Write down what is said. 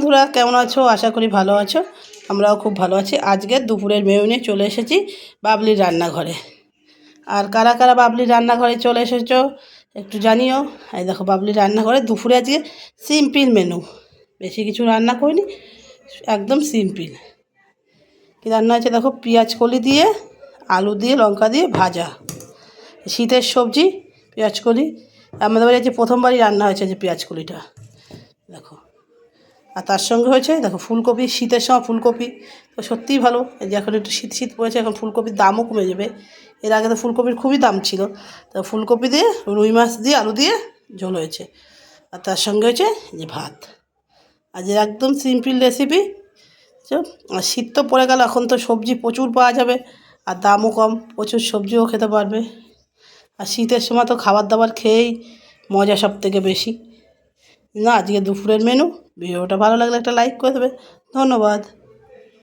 বন্ধুরা, কেমন আছো? আশা করি ভালো আছো। আমরাও খুব ভালো আছি। আজকে দুপুরের মেনু নিয়ে চলে এসেছি বাবলির রান্নাঘরে। আর কারা কারা বাবলির রান্নাঘরে চলে এসেছো একটু জানিও। এই দেখো বাবলির রান্নাঘরে দুপুরে আজকে সিম্পল মেনু, বেশি কিছু রান্না করিনি, একদম সিম্পল। কী রান্না হয়েছে দেখো, পেঁয়াজ কলি দিয়ে আলু দিয়ে লঙ্কা দিয়ে ভাজা, শীতের সবজি পেঁয়াজ কলি। আমাদের বাড়ি যে প্রথমবারই রান্না হয়েছে যে পেঁয়াজ কলিটা দেখো। আর তার সঙ্গে হয়েছে দেখো ফুলকপি, শীতের সময় ফুলকপি তো সত্যিই ভালো। এই যে এখন একটু শীত শীত পড়েছে, এখন ফুলকপির দামও কমে যাবে। এর আগে তো ফুলকপির খুবই দাম ছিল। তো ফুলকপি দিয়ে রুই মাছ দিয়ে আলু দিয়ে ঝোল হয়েছে। আর তার সঙ্গে হয়েছে যে ভাত। আজ একদম সিম্পল রেসিপি। আর শীত তো পড়ে গেল, এখন তো সবজি প্রচুর পাওয়া যাবে আর দামও কম, প্রচুর সবজিও খেতে পারবে। আর শীতের সময় তো খাবার দাবার খেয়েই মজা সব থেকে বেশি। না, আজকে দুপুরের মেনু। ভিডিওটা ভালো লাগলে একটা লাইক করে দেবে। ধন্যবাদ।